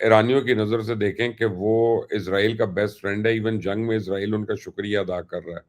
ईरानियों की नजर से देखें कि वो इजराइल का बेस्ट फ्रेंड है, इवन जंग में इजराइल उनका शुक्रिया अदा कर रहा है,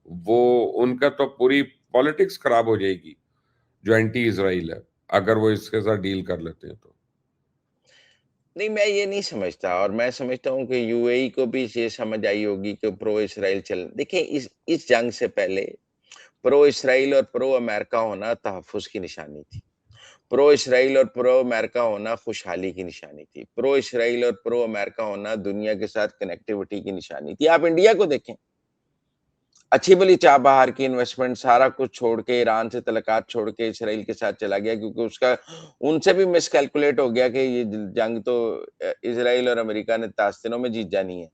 वो उनका तो पूरी पॉलिटिक्स खराब हो जाएगी जो एंटी इजराइल है, अगर वो इसके साथ डील कर लेते हैं तो। नहीं, मैं ये नहीं समझता, और मैं समझता हूँ कि यूएई को भी ये समझ आई होगी कि प्रो इसराइल चल, देखिए इस जंग से पहले प्रो इसराइल और प्रो अमेरिका होना तहफ़्फ़ुज़ की निशानी थी। प्रो इसराइल और प्रो अमेरिका होना खुशहाली की निशानी थी। प्रो इसराइल और प्रो अमेरिका होना दुनिया के साथ कनेक्टिविटी की निशानी थी। आप इंडिया को देखें, अच्छी-भली चाबहार की इन्वेस्टमेंट सारा कुछ छोड़ के, ईरान से तल्लुकात छोड़ के इसराइल के साथ चला गया, क्योंकि उसका उनसे भी मिसकैलकुलेट हो गया कि ये ज जंग तो इसराइल और अमेरिका ने ताश दिनों में जीत जानी है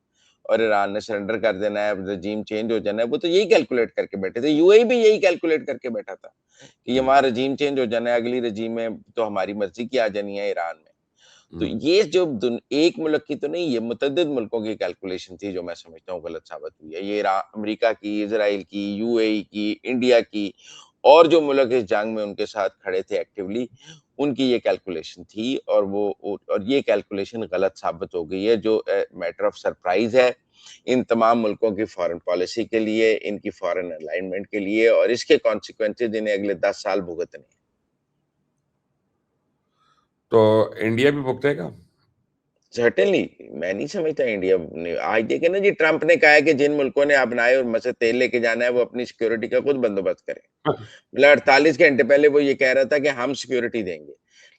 और ईरान ने सरेंडर कर देना है, अब रेजीम चेंज हो जाना है। वो तो यही कैलकुलेट करके बैठे थे। यूएई भी यही कैलकुलेट करके बैठा था कि ये हम्म, हमारा रेजीम चेंज हो जाना है, अगली रेजीम में तो हमारी मर्ज़ी की आ जानी है ईरान में। तो हम्म, ये जो एक मुल्क की तो नहीं, ये मुतअद्दिद मुल्कों की कैलकुलेशन थी, जो मैं समझता हूँ गलत साबित हुई है। ये अमेरिका की, इजराइल की, यूएई की, इंडिया की, और जो मुल्क इस जंग में उनके साथ खड़े थे एक्टिवली, उनकी ये कैलकुलेशन थी, और और ये कैलकुलेशन गलत साबित हो गई है, जो मैटर ऑफ सरप्राइज है इन तमाम मुल्कों की फॉरेन पॉलिसी के लिए, इनकी फॉरेन अलाइनमेंट के लिए, और इसके कॉन्सिक्वेंसेज इन्हें अगले 10 साल भुगतने हैं। तो इंडिया भी भुगतेगा। सर्टेनली, मैं नहीं समझता इंडिया ने आज देखे ना जी, ट्रंप ने कहा है कि जिन मुल्कों ने अपनाए और मसे तेल लेके जाना है, वो अपनी सिक्योरिटी का खुद बंदोबस्त करें। मतलब 48 घंटे पहले वो ये कह रहा था कि हम सिक्योरिटी देंगे,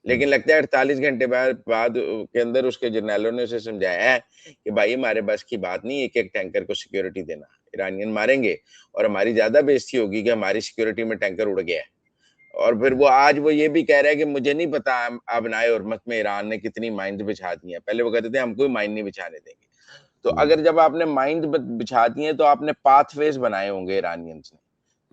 लेकिन लगता है 48 घंटे बाद के अंदर उसके जर्नैलों ने उसे समझाया है कि भाई हमारे बस की बात नहीं एक एक टैंकर को सिक्योरिटी देना, ईरानियन मारेंगे और हमारी ज्यादा बेइज्जती होगी कि हमारी सिक्योरिटी में टैंकर उड़ गया है। और फिर वो आज वो ये भी कह रहा है कि मुझे नहीं पता अबनाए उर्मत में ईरान ने कितनी माइन्स बिछा दी हैं। पहले वो कहते थे हम कोई माइन नहीं बिछाने देंगे। तो हम्म, अगर जब आपने माइन्स बिछा दी हैं तो आपने पाथवेज बनाए होंगे ईरानियंस ने।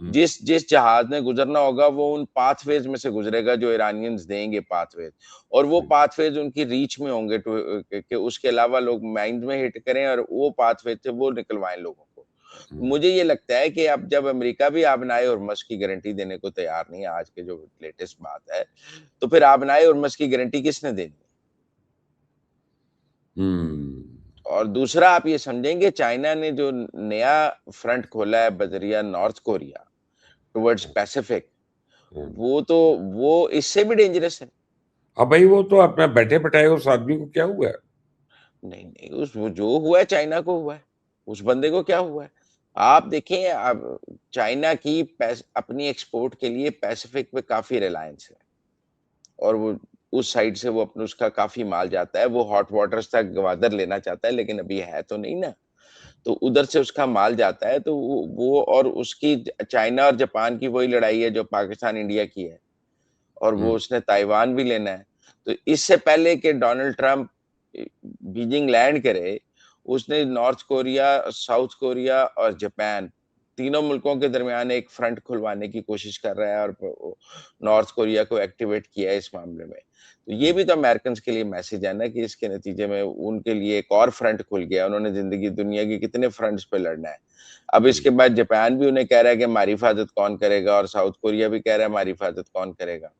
हम्म, जिस जिस जहाज ने गुजरना होगा वो उन पाथवेज में से गुजरेगा जो ईरानियंस देंगे पाथवेज, और वो हम्म, पाथवेज उनकी रीच में होंगे कि उसके अलावा लोग माइंस में हिट करें और वो पाथवेज से वो निकलवाएं लोगों को। तो हम्म। मुझे ये लगता है कि अब जब अमेरिका भी आबनाए उर्मस की गारंटी देने को तैयार नहीं है, आज के जो लेटेस्ट बात है, तो फिर आबनाए उर्मस की गारंटी किसने देनी? हम्म, और दूसरा आप ये समझेंगे, चाइना ने जो नया फ्रंट खोला है बजरिया नॉर्थ कोरिया टुवर्ड्स पैसिफिक, हम्म। वो इससे भी डेंजरस है। अब भाई वो तो अपना बैठे बैठाए उस आदमी को क्या हुआ है। नहीं, नहीं, उस वो जो हुआ है चाइना को हुआ है। उस बंदे को क्या हुआ है? आप देखें, अब चाइना की अपनी एक्सपोर्ट के लिए पैसिफिक पे काफ़ी रिलायंस है, और वो उस साइड से वो अपना उसका काफ़ी माल जाता है। वो हॉट वाटर्स तक गवादर लेना चाहता है, लेकिन अभी है तो नहीं ना। तो उधर से उसका माल जाता है, तो वो और उसकी चाइना और जापान की वही लड़ाई है जो पाकिस्तान इंडिया की है, और वो हम्म, उसने ताइवान भी लेना है। तो इससे पहले कि डोनाल्ड ट्रंप बीजिंग लैंड करे, उसने नॉर्थ कोरिया, साउथ कोरिया और जापान, तीनों मुल्कों के दरमियान एक फ्रंट खुलवाने की कोशिश कर रहा है, और नॉर्थ कोरिया को एक्टिवेट किया है इस मामले में। तो ये हम्म, भी तो अमेरिकन्स के लिए मैसेज है ना कि इसके नतीजे में उनके लिए एक और फ्रंट खुल गया। उन्होंने ज़िंदगी दुनिया के कितने फ्रंट्स पे लड़ना है। अब हम्म। इसके बाद जापान भी उन्हें कह रहा है कि हमारी हिफाज़त कौन करेगा, और साउथ कोरिया भी कह रहा है हमारी हिफाज़त कौन करेगा।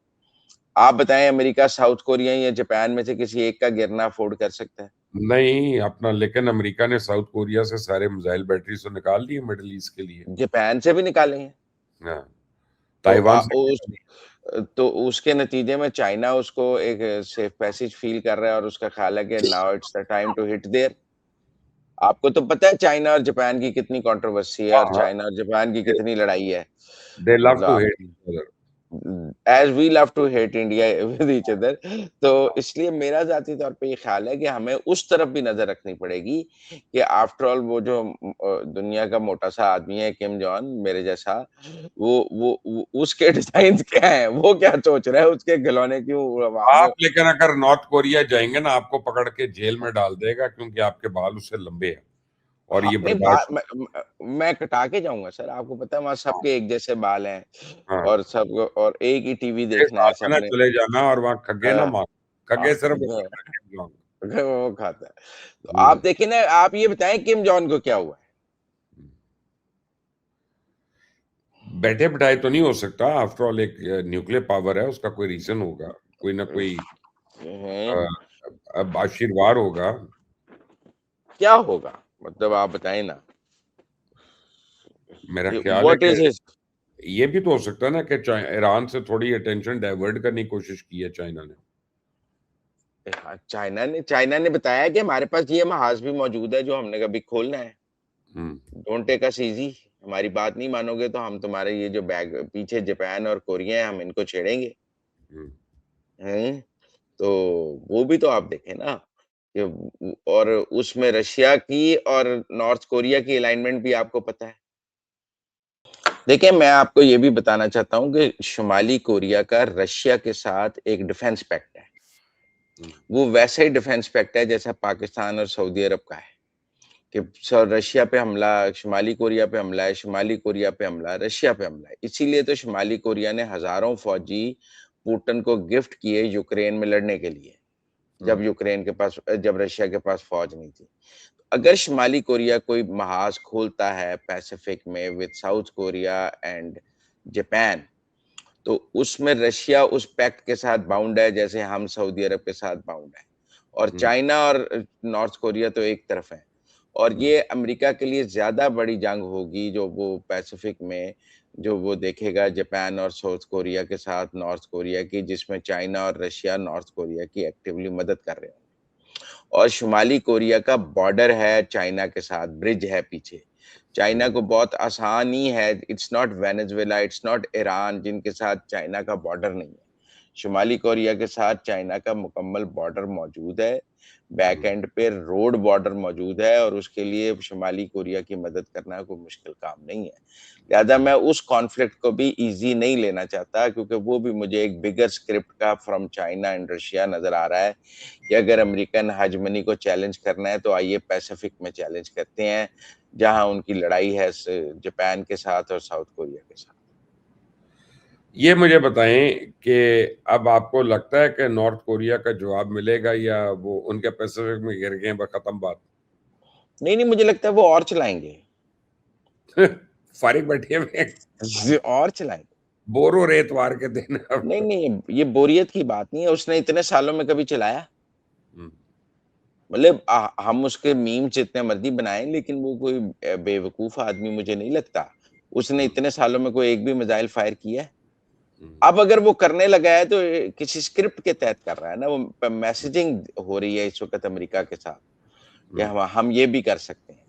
आप बताएँ, अमेरिका, साउथ कोरिया या जापान में से किसी एक का गिरना अफ़ोर्ड कर सकता है? नहीं अपना, लेकिन अमेरिका ने साउथ कोरिया से सारे मिसाइल बैटरी तो निकाल लिए मिडिल ईस्ट के लिए। जापान से भी निकाले हैं। हाँ, तो ताइवान से भी निकाली। तो उसके नतीजे में चाइना उसको एक सेफ पैसेज फ़ील कर रहा है, और उसका ख़्याल है कि now it's the time to hit there. आपको तो पता है चाइना और जापान की कितनी कंट्रोवर्सी है, हाँ, और हाँ। चाइना और जापान की कितनी लड़ाई है। दे लव मतलब टू आप hate each other. As we love to hate India with each other. तो इसलिए मेरा ज़ाती तौर पे ये ख़्याल है कि हमें उस तरफ भी नज़र रखनी पड़ेगी कि आफ्टर ऑल वो जो दुनिया का मोटा-सा आदमी है किम जॉन मेरे जैसा, वो उसके डिज़ाइन्स क्या हैं? वो क्या सोच रहा है? उसके खिलौने क्यों हवा में। आप लेकिन अगर नॉर्थ कोरिया जाएंगे ना, आपको पकड़ के जेल में डाल देगा, क्योंकि आपके बाल उससे लंबे हैं और हाँ, ये नहीं बर्दाश्त मैं कटा के जाऊँगा सर, आपको पता है वहाँ हाँ, सबके एक जैसे बाल हैं, हाँ। और सब और एक ही टीवी मेरे देखना है साथ में ना सबने। चले जाना और वहाँ खग्गे ना हाँ, मार, हाँ, खग्गे सिर्फ उसी में रखे जाऊंगा। वो खाता है। तो आप हम्म। देखिए ना, आप ये बताएँ किम जॉन को क्या हुआ है? बैठे बिठाए तो नहीं हो सकता, आफ्टर ऑल एक न्यूक्लियर पावर है, उसका कोई रीजन होगा, कोई ना कोई। हैं? अब आशीर्वाद होगा। क्या होगा? मतलब आप बताएँ ना। मेरा ख्याल है व्हाट कि इज़ हिज ये भी तो हो सकता है ना कि ईरान से थोड़ी अटेंशन डाइवर्ट करने की कोशिश की है चाइना ने। हाँ, चाइना ने बताया कि हमारे पास ये महाज़ भी मौजूद है जो हमने कभी खोलना है। Hmm. Don't take us easy. हमारी बात नहीं मानोगे तो हम तुम्हारे ये जो बैग पीछे जापान और कोरिया है हम इनको छेड़ेंगे। हम्म। हैं? तो वो भी तो आप देखें ना कि और उसमें रशिया की और नॉर्थ कोरिया की अलाइनमेंट भी आपको पता है। देखिए, मैं आपको ये भी बताना चाहता हूँ कि शुमाली कोरिया का रशिया के साथ एक डिफेंस पैक्ट है। हम्म। वो वैसा ही डिफेंस पैक्ट है जैसा पाकिस्तान और सऊदी अरब का है कि रशिया पे हमला, शुमाली कोरिया पे हमला है, शुमाली कोरिया पे हमला, रशिया पे हमला है। इसीलिए तो शुमाली कोरिया ने हज़ारों फौजी पुतिन को गिफ्ट किए यूक्रेन में लड़ने के लिए, हम्म। जब रशिया के पास फ़ौज नहीं थी। अगर हम्म। शुमाली कोरिया कोई महाज़ खोलता है पैसिफिक में with south Korea and Japan, तो उसमें रशिया उस पैक्ट के साथ बाउंड है जैसे हम सऊदी अरब के साथ बाउंड है। और हम्म। चाइना और नॉर्थ कोरिया तो एक तरफ है। और हम्म। ये अमेरिका के लिए ज़्यादा बड़ी जंग होगी जो वो पैसिफिक में जो वो देखेगा जापान और साउथ कोरिया के साथ नॉर्थ कोरिया की, जिसमें चाइना और रशिया नॉर्थ कोरिया की एक्टिवली मदद कर रहे हैं। और शुमाली कोरिया का बॉर्डर है चाइना के साथ, ब्रिज है पीछे। चाइना हम्म। को बहुत आसानी है, it's not Venezuela, it's not Iran जिनके साथ चाइना का बॉर्डर नहीं है। शुमाली कोरिया के साथ चाइना का मुकम्मल बॉर्डर मौजूद है, बैक हम्म। एंड पे रोड बॉर्डर मौजूद है और उसके लिए शुमाली कोरिया की मदद करना कोई मुश्किल काम नहीं है। लिहाज़ा मैं उस कॉन्फ्लिक्ट को भी ईज़ी नहीं लेना चाहता क्योंकि वो भी मुझे एक बिगर स्क्रिप्ट का फ्रॉम चाइना एंड रशिया नज़र आ रहा है कि अगर अमेरिकन हेजेमनी को चैलेंज करना है तो आइए पैसिफिक में चैलेंज करते हैं, जहाँ उनकी लड़ाई है जापान के साथ और साउथ कोरिया के साथ। ये मुझे बताएं कि अब आपको लगता है कि नॉर्थ कोरिया का जवाब मिलेगा या वो उनके पैसिफिक में गिर गए, बस खत्म बात। नहीं, नहीं मुझे लगता है वो और चलाएँगे। फारिग बैठे हुए और चलाएँगे। बोरो रेत वार के दिन अब। नहीं, नहीं ये बोरियत की बात नहीं है, उसने इतने सालों में कभी चलाया? हम्म। मतलब हम उसके मीम्स जितने मर्ज़ी बनाएँ लेकिन वो कोई बेवकूफ़ आदमी मुझे नहीं लगता। उसने हम्म। इतने सालों में कोई एक भी मिसाइल फायर किया है? हम्म। अब अगर वो करने लगा है तो किसी स्क्रिप्ट के तहत कर रहा है ना, वो मैसेजिंग हो रही है इस वक़्त अमेरिका के साथ, कि हम्म। हम ये भी कर सकते हैं।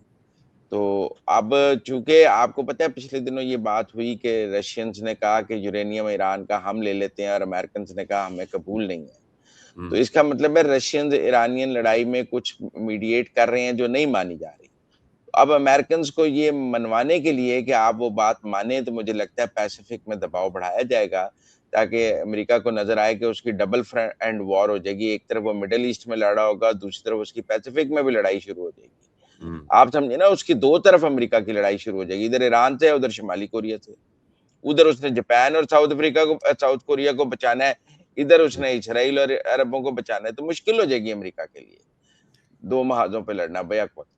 तो अब चूँकि आपको पता है पिछले दिनों ये बात हुई कि रशियंस ने कहा कि यूरेनियम ईरान का हम ले लेते हैं और अमेरिकन्स ने कहा हमें कबूल नहीं है। तो हम्म। इसका मतलब है रशियंस ईरानियन लड़ाई में कुछ मीडिएट कर रहे हैं जो नहीं मानी जा रही। अब अमेरिकन्स को ये मनवाने के लिए कि आप वो बात मानें तो मुझे लगता है पैसिफिक में दबाव बढ़ाया जाएगा, ताकि अमेरिका को नज़र आए कि उसकी डबल फ्रंट एंड वॉर हो जाएगी। एक तरफ वो मिडल ईस्ट में लड़ रहा होगा, दूसरी तरफ उसकी पैसिफिक में भी लड़ाई शुरू हो जाएगी। हम्म। आप समझे ना उसकी 2 तरफ अमेरिका की लड़ाई शुरू हो जाएगी, इधर ईरान से, उधर शुमाली कोरिया से। उधर उसने जापान और साउथ कोरिया को बचाना है, इधर हम्म। उसने इज़राइल और अरबों को बचाना है, तो मुश्किल हो जाएगी अमेरिका के लिए। 2 महाज़ों पे लड़ना बेहक वक़्त।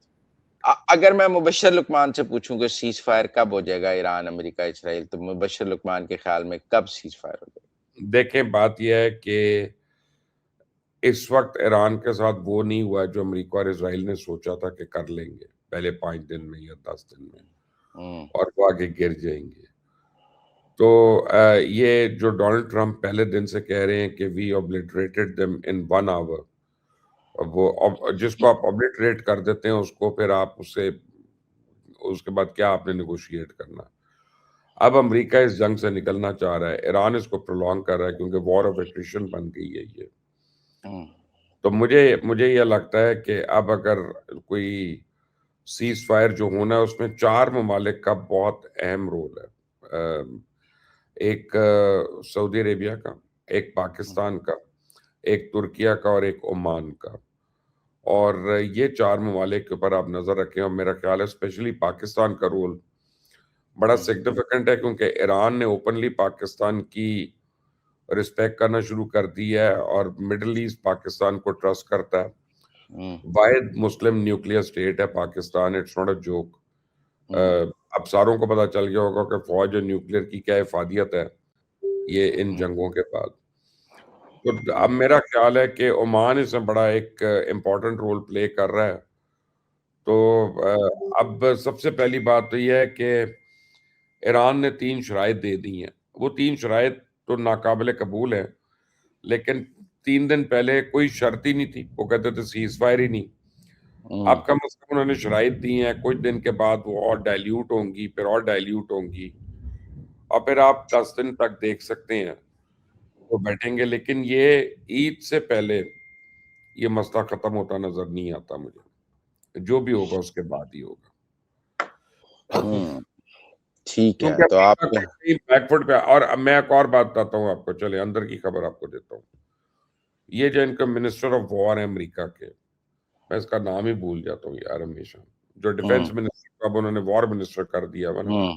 अगर मैं मुबश्शिर लुकमान से पूछूँ कि सीज़ फायर कब हो जाएगा ईरान, अमेरिका, इज़राइल तो मुबश्शिर लुकमान के ख़्याल में कब सीज़ फायर हो जाएगा? देखें, बात यह है कि इस वक्त ईरान के साथ वो नहीं हुआ है जो अमेरिका और इसराइल ने सोचा था कि कर लेंगे पहले 5 दिन में या 10 दिन में, हुँ, और वो आगे गिर जाएंगे। तो ये जो डोनाल्ड ट्रंप पहले दिन से कह रहे हैं कि we obliterated them in 1 hour, अब वो जिसको आप ऑब्लिटरेट कर देते हैं उसको फिर आप उससे उसके बाद क्या आपने नेगोशिएट करना। अब अमेरिका इस जंग से निकलना चाह रहा है, ईरान इसको प्रोलॉन्ग कर रहा है क्योंकि वॉर ऑफ एट्रिशन बन गई है ये। हुँ, तो मुझे मुझे यह लगता है कि अब अगर कोई सीज फायर जो होना है उसमें 4 ममालिक का बहुत अहम रोल है। एक सऊदी अरेबिया का, एक हुँ, पाकिस्तान का, एक तुर्किया का और एक ओमान का। और ये 4 ममालिक के ऊपर आप नज़र रखें, और मेरा ख्याल है स्पेशली पाकिस्तान का रोल बड़ा हुँ, सिग्निफिकेंट है क्योंकि ईरान ने ओपनली पाकिस्तान की रिस्पेक्ट करना शुरू कर दी है और मिडल ईस्ट पाकिस्तान को ट्रस्ट करता है। हुँ, वाहिद मुस्लिम न्यूक्लियर स्टेट है Pakistan, it's not a joke. हुँ, अब सारों को पता चल गया होगा कि फौज और न्यूक्लियर की क्या इफादियत है ये इन हुँ, जंगों के बाद। तो अब मेरा ख्याल है कि ओमान इसमें बड़ा एक इम्पोर्टेंट रोल प्ले कर रहा है। तो अब सबसे पहली बात तो ये है कि ईरान ने 3 शराइत दे दी हैं। वो 3 शराइत तो नाकाबिले कबूल है, लेकिन 3 दिन पहले कोई शर्त ही नहीं थी। वो कहते थे सीज़फायर ही नहीं। अब कम से कम उन्होंने शराइत दी हैं, कुछ दिन के बाद वो और डाइल्यूट होंगी, फिर और डाइल्यूट होंगी और फिर आप 10 दिन तक देख सकते हैं, वो बैठेंगे। लेकिन ये ईद से पहले ये मसला खत्म होता नज़र नहीं आता मुझे। जो भी होगा उसके बाद ही होगा। ठीक है, क्योंकि तो अमेरिका आप कहीं बैकफुट पे और अब मैं एक और बात बताता हूँ आपको, चलिए अंदर की खबर आपको देता हूँ। ये जो इनका मिनिस्टर ऑफ वॉर है अमेरिका के, मैं इसका नाम ही भूल जाता हूँ यार हमेशा। जो डिफेंस मिनिस्टर को अब उन्होंने वॉर मिनिस्टर कर दिया हुआ ना,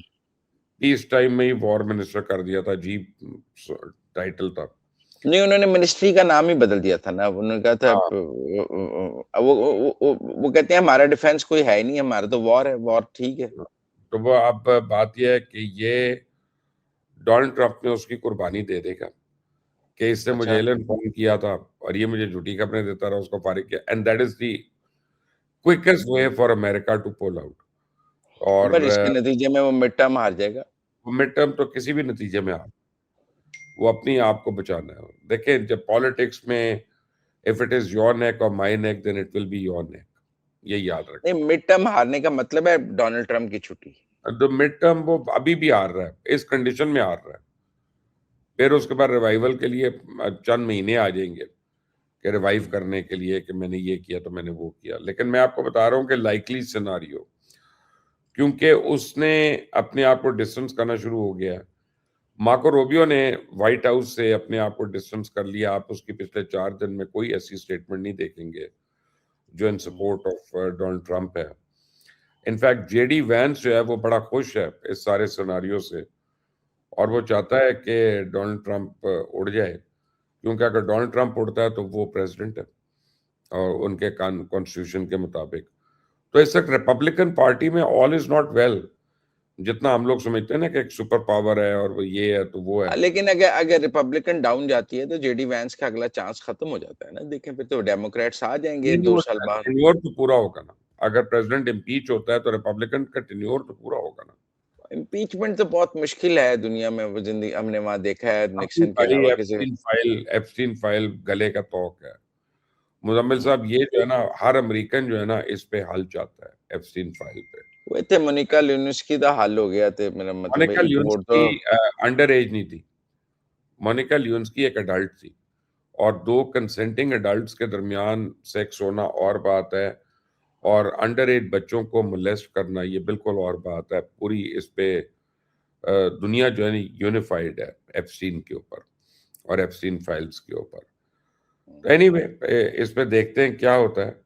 इस टाइम में ही वॉर मिनिस्टर कर दिया था, अजीब टाइटल था। नहीं, उन्होंने मिनिस्ट्री का नाम ही बदल दिया था ना। उन्होंने कहा था हाँ, वो कहते हैं हमारा डिफेंस कोई है ही नहीं, हमारा तो वॉर है, वॉर ठीक है। तो वो अब बात ये है कि ये डोनाल्ड ट्रंप ने उसकी कुर्बानी दे देगा कि इससे मुझे अच्छा, एलन फोन किया था और ये मुझे झूठी खबरें देता रहा, उसको फारिग किया, and that is the quickest way for America to pull out. और पर इसके नतीजे में वो मिड टर्म हार जाएगा। मिड टर्म तो किसी भी नतीजे में आ, वो अपनी आप को बचाना है। देखिए जब पॉलिटिक्स में if it is your neck और my neck then it will be your neck, ये याद रखें। नहीं, मिड टर्म हारने का मतलब है डोनाल्ड ट्रंप की छुट्टी। तो मिड टर्म वो अभी भी हार रहा है, इस कंडीशन में हार रहा है। फिर उसके बाद रिवाइवल के लिए चंद महीने आ जाएंगे कि रिवाइव करने के लिए कि मैंने ये किया तो मैंने वो किया। लेकिन मैं आपको बता रहा हूँ कि लाइकली सिनारियो, क्योंकि उसने अपने आप को डिस्टेंस करना शुरू हो गया है। मार्को रूबियो ने व्हाइट हाउस से अपने आप को डिस्टेंस कर लिया। आप उसकी पिछले 4 दिन में कोई ऐसी स्टेटमेंट नहीं देखेंगे जो इन सपोर्ट ऑफ डोनाल्ड ट्रंप है। इनफैक्ट जेडी वैंस जो है वो बड़ा खुश है इस सारे सिनारियो से और वो चाहता है कि डोनाल्ड ट्रंप उड़ जाए, क्योंकि अगर डोनाल्ड ट्रंप उड़ता है तो वो प्रेसिडेंट है और उनके कॉन्स्टिट्यूशन के मुताबिक। तो इस वक्त रिपब्लिकन पार्टी में ऑल इज नॉट वेल, जितना हम लोग समझते हैं ना कि एक सुपर पावर है और वो ये है तो वो है। लेकिन अगर अगर रिपब्लिकन डाउन जाती है तो जेडी वैंस का अगला चांस खत्म हो जाता है ना। देखें फिर तो डेमोक्रेट्स आ जाएंगे नहीं, 2 वो साल बाद। टेन्योर तो पूरा होगा ना। अगर प्रेसिडेंट इम्पीच होता है तो रिपब्लिकन का टेन्योर तो पूरा होगा ना। इम्पीचमेंट तो बहुत मुश्किल है दुनिया में, वो जिंदगी हमने वहां देखा है अपनी निक्सन के भाई अलावा किसी। एप्स्टीन फाइल गले का तोक है। मुजम्मिल साहब ये जो है ना, हर अमेरिकन जो है ना इस पे हल चाहता है एप्स्टीन फाइल पे। वो थे मोनिका ल्यूनिस्की का हाल हो गया थे, मेरा मतलब है, मोनिका एक वोट तो। ल्यून्स्की अंडर एज नहीं थी। मोनिका ल्यून्स्की एक अडल्ट थी और 2 कंसेंटिंग एडल्ट्स के दरमियान सेक्स होना और बात है, और अंडर एज बच्चों को मोलेस्ट करना ये बिल्कुल और बात है। पूरी इस पे दुनिया जो है यूनिफाइड है एप्स्टीन के ऊपर और एप्स्टीन फाइल्स के ऊपर। एनीवे इस पे देखते हैं क्या होता है।